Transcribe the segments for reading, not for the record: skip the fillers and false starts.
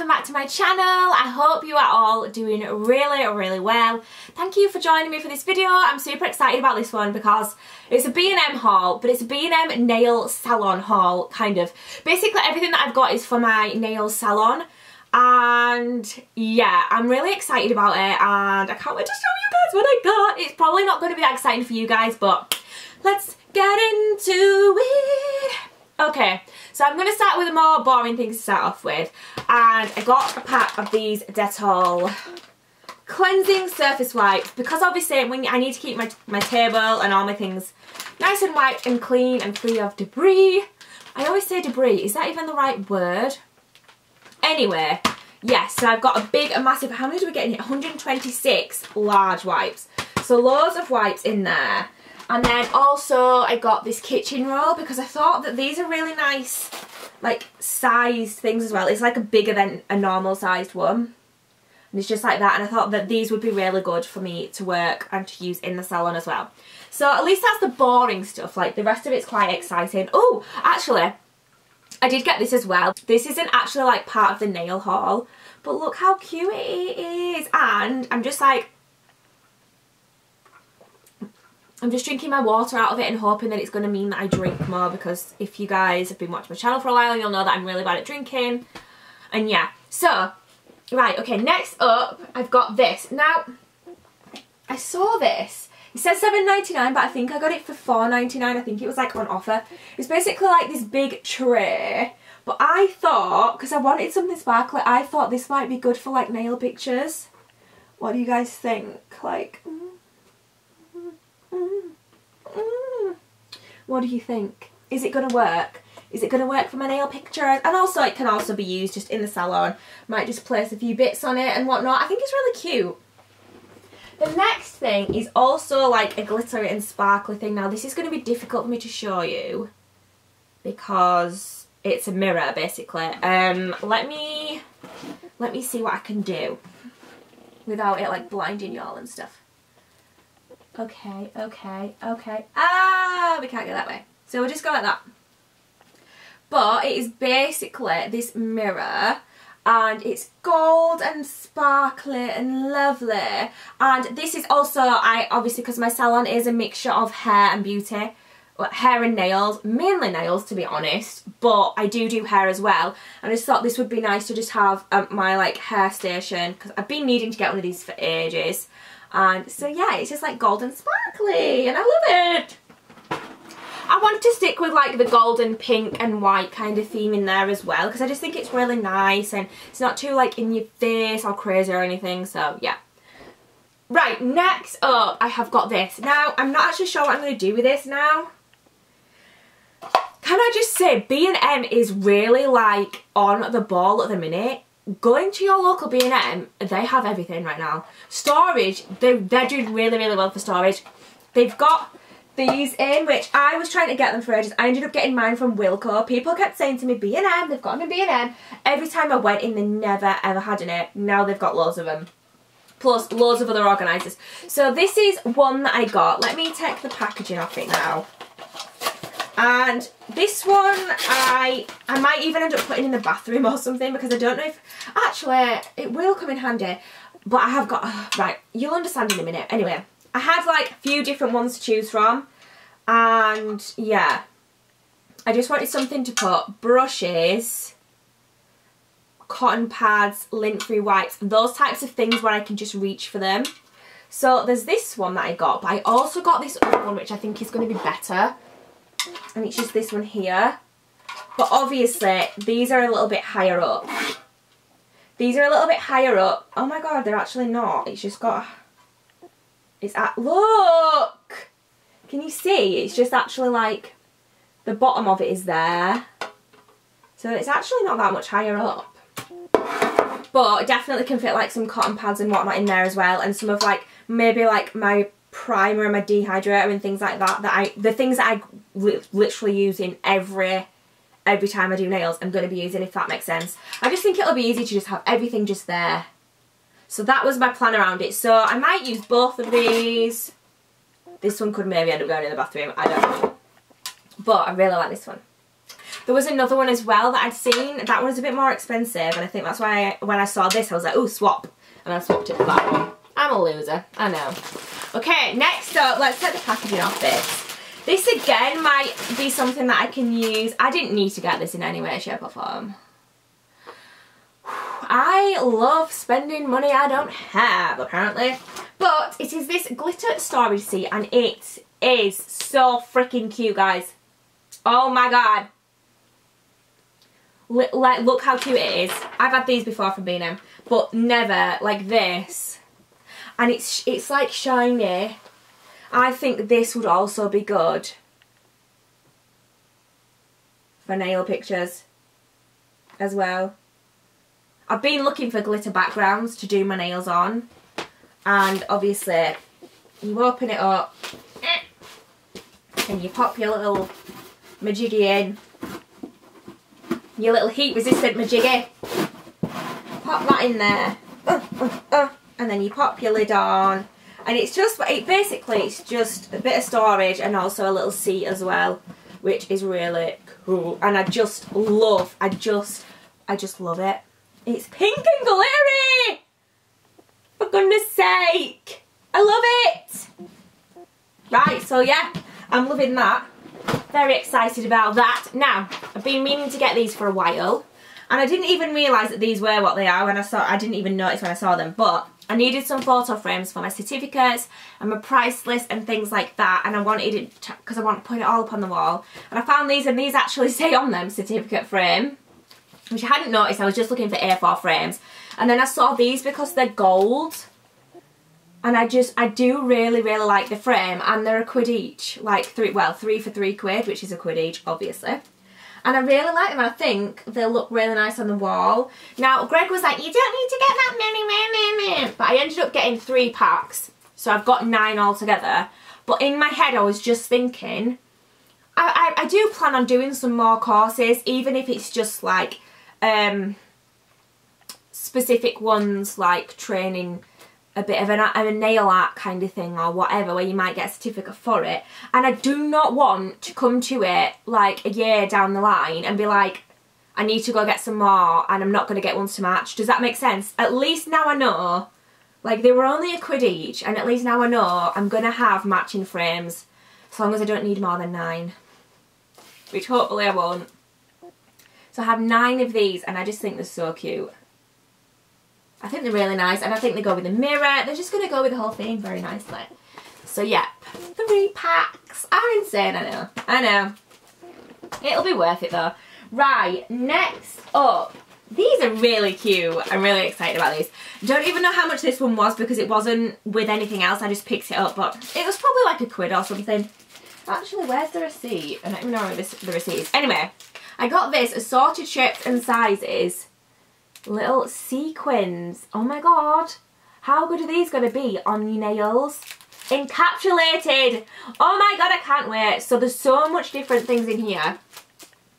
welcome back to my channel. I hope you are all doing really well. Thank you for joining me for this video. I'm super excited about this one because it's a B&M haul, but it's a B&M nail salon haul, kind of. Basically everything that I've got is for my nail salon, and yeah, I'm really excited about it and I can't wait to show you guys what I got. It's probably not going to be that exciting for you guys, but let's get into it. Okay, so I'm going to start with the more boring things to start off with, and I got a pack of these Dettol cleansing surface wipes because obviously when I need to keep my table and all my things nice and white and clean and free of debris. I always say debris, is that even the right word? Anyway, yes, so I've got a big, a massive, how many do we get in here? 126 large wipes. So loads of wipes in there. And then also I got this kitchen roll because I thought that these are really nice, like, sized things as well. It's like a bigger than a normal sized one. And it's just like that, and I thought that these would be really good for me to work and to use in the salon as well. So at least that's the boring stuff, like the rest of it's quite exciting. Oh, actually, I did get this as well. This isn't actually like part of the nail haul, but look how cute it is. And I'm just like, I'm just drinking my water out of it and hoping that it's going to mean that I drink more, because if you guys have been watching my channel for a while, you'll know that I'm really bad at drinking. And yeah, so, right, okay, next up, I've got this. Now, I saw this. It says $7.99, but I think I got it for $4.99. I think it was like on offer. It's basically like this big tray, but I thought, because I wanted something sparkly, I thought this might be good for like nail pictures. What do you guys think? Like, what do you think? Is it going to work? Is it going to work for my nail pictures? And also it can also be used just in the salon. Might just place a few bits on it and whatnot. I think it's really cute. The next thing is also like a glittery and sparkly thing. Now this is going to be difficult for me to show you because it's a mirror basically. Let me see what I can do without it like blinding y'all and stuff. Okay. Ah, we can't go that way. So we'll just go like that. But it is basically this mirror, and it's gold and sparkly and lovely. And this is also, obviously because my salon is a mixture of hair and beauty. Well, hair and nails, mainly nails to be honest, but I do hair as well. And I just thought this would be nice to just have my like hair station, because I've been needing to get one of these for ages. And so yeah, it's just like gold and sparkly and I love it. I wanted to stick with like the golden, pink and white kind of theme in there as well, because I just think it's really nice and it's not too like in your face or crazy or anything, so yeah. Right, next up I have got this. Now, I'm not actually sure what I'm going to do with this now. Can I just say, B&M is really like on the ball at the minute. Going to your local B&M, they have everything right now. Storage, they're doing really well for storage. They've got these in, which I was trying to get them for ages. I ended up getting mine from Wilko. People kept saying to me, B&M, they've got them in B&M. Every time I went in, they never ever had in it. Now they've got loads of them. Plus loads of other organisers. So this is one that I got. Let me take the packaging off it now. And this one I might even end up putting in the bathroom or something, because I don't know if, actually it will come in handy, but I have got, right, you'll understand in a minute. Anyway, I had like a few different ones to choose from, and yeah, I just wanted something to put brushes, cotton pads, lint-free wipes, those types of things where I can just reach for them. So there's this one that I got, but I also got this other one which I think is going to be better. And it's just this one here. But obviously, these are a little bit higher up. These are a little bit higher up. Oh my god, they're actually not. It's just got... It's at... Look! Can you see? It's just actually like... The bottom of it is there. So it's actually not that much higher up. But it definitely can fit like some cotton pads and whatnot in there as well. And some of like, maybe like my primer and my dehydrator and things like that, the things that I literally use in every time I do nails, I'm going to be using, if that makes sense. I just think it'll be easy to just have everything just there. So that was my plan around it. So I might use both of these. This one could maybe end up going in the bathroom, I don't know. But I really like this one. There was another one as well that I'd seen. That one was a bit more expensive, and I think that's why when I saw this I was like, oh, swap. And I swapped it for that one. I'm a loser, I know. Okay, next up, let's set the packaging off this. This again might be something that I can use. I didn't need to get this in any way, shape or form. I love spending money I don't have, apparently. But it is this glitter storage seat, and it is so freaking cute, guys. Oh my god. Like, look how cute it is. I've had these before from B&M, but never like this. And it's like shiny. I think this would also be good for nail pictures as well. I've been looking for glitter backgrounds to do my nails on, and obviously you open it up and you pop your little majiggy in, your little heat resistant majiggy, pop that in there, and then you pop your lid on, and it's just, it's just a bit of storage and also a little seat as well, which is really cool. And I just love, I just love it. It's pink and glittery! For goodness sake! I love it! Right, so yeah, I'm loving that. Very excited about that. Now, I've been meaning to get these for a while, and I didn't even realise that these were what they are when I didn't even notice when I saw them, but I needed some photo frames for my certificates and my price list and things like that, and I wanted it because I want to put it all up on the wall. And I found these, and these actually say on them certificate frame, which I hadn't noticed. I was just looking for A4 frames, and then I saw these because they're gold, and I do really like the frame, and they're £1 each, like three for £3, which is £1 each, obviously. And I really like them. I think they'll look really nice on the wall. Now, Greg was like, you don't need to get that many, but I ended up getting 3 packs, so I've got 9 altogether. But in my head, I was just thinking, I do plan on doing some more courses, even if it's just like specific ones, like training a bit of a nail art kind of thing or whatever, where you might get a certificate for it. And I do not want to come to it like a year down the line and be like, I need to go get some more and I'm not going to get ones to match. Does that make sense? At least now I know, like, they were only £1 each, and at least now I know I'm going to have matching frames, as long as I don't need more than 9, which hopefully I won't. So I have 9 of these, and I just think they're so cute. I think they're really nice, and I think they go with the mirror. They're just going to go with the whole thing very nicely. So yeah, 3 packs. I'm insane, I know. I know. It'll be worth it though. Right, next up. These are really cute. I'm really excited about these. Don't even know how much this one was because it wasn't with anything else. I just picked it up, but it was probably like £1 or something. Actually, where's the receipt? I don't even know where the receipt is. Anyway, I got this assorted shapes and sizes. Little sequins. Oh my god. How good are these going to be on your nails? Encapsulated. Oh my god, I can't wait. So there's so much different things in here.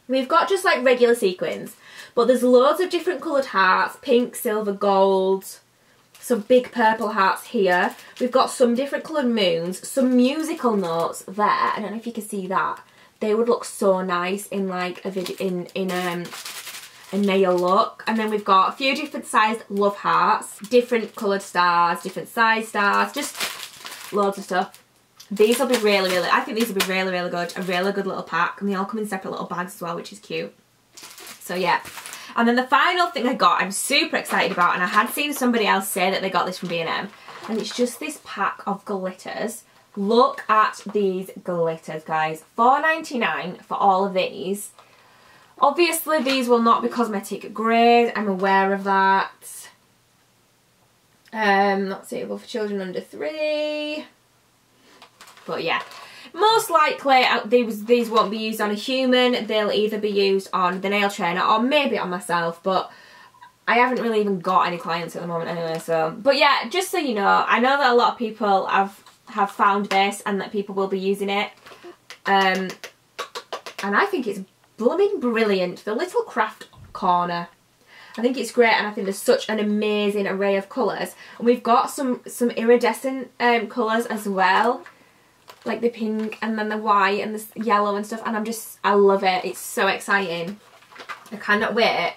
We've got just like regular sequins, but there's loads of different coloured hearts. Pink, silver, gold. Some big purple hearts here. We've got some different coloured moons. Some musical notes there. I don't know if you can see that. They would look so nice in like a video, in a nail look. And then we've got a few different sized love hearts, different coloured stars, different size stars, just loads of stuff. These will be really, I think these will be really good. A really good little pack, and they all come in separate little bags as well, which is cute. So yeah. And then the final thing I got, I'm super excited about, and I had seen somebody else say that they got this from B&M, and it's just this pack of glitters. Look at these glitters, guys. $4.99 for all of these. Obviously, these will not be cosmetic grade. I'm aware of that. Not suitable for children under 3. But yeah, most likely these won't be used on a human. They'll either be used on the nail trainer or maybe on myself. But I haven't really even got any clients at the moment anyway. So, but yeah, just so you know, I know that a lot of people have found this and that people will be using it. And I think it's blooming brilliant. The little craft corner, I think it's great, and I think there's such an amazing array of colours. And we've got some iridescent colours as well. like the pink and then the white and the yellow and stuff, and I love it. It's so exciting. I cannot wait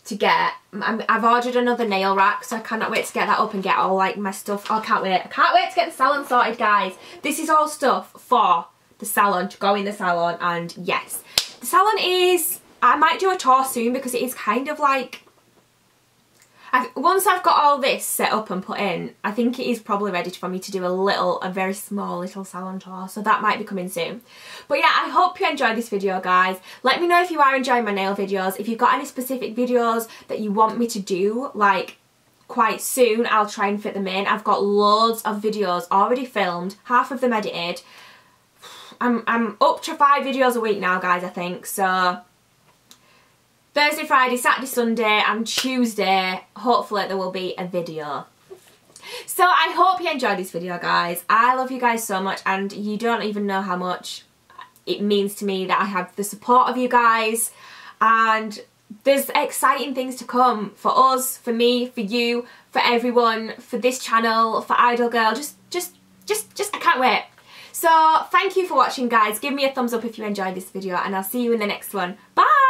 to get, I've ordered another nail rack, so I cannot wait to get that up and get all like my stuff. Oh, I can't wait. I can't wait to get the salon sorted, guys. This is all stuff for the salon, to go in the salon, and yes. The salon is, I might do a tour soon because it is kind of like, once I've got all this set up and put in, I think it is probably ready for me to do a very small little salon tour, so that might be coming soon. But yeah, I hope you enjoyed this video, guys. Let me know if you are enjoying my nail videos. If you've got any specific videos that you want me to do, like, quite soon, I'll try and fit them in. I've got loads of videos already filmed, half of them edited. I'm up to 5 videos a week now, guys, I think, so Thursday, Friday, Saturday, Sunday and Tuesday, hopefully there will be a video. So I hope you enjoyed this video, guys. I love you guys so much, and you don't even know how much it means to me that I have the support of you guys, and there's exciting things to come for us, for me, for you, for everyone, for this channel, for IdleGirl. Just I can't wait. So thank you for watching, guys. Give me a thumbs up if you enjoyed this video, and I'll see you in the next one. Bye!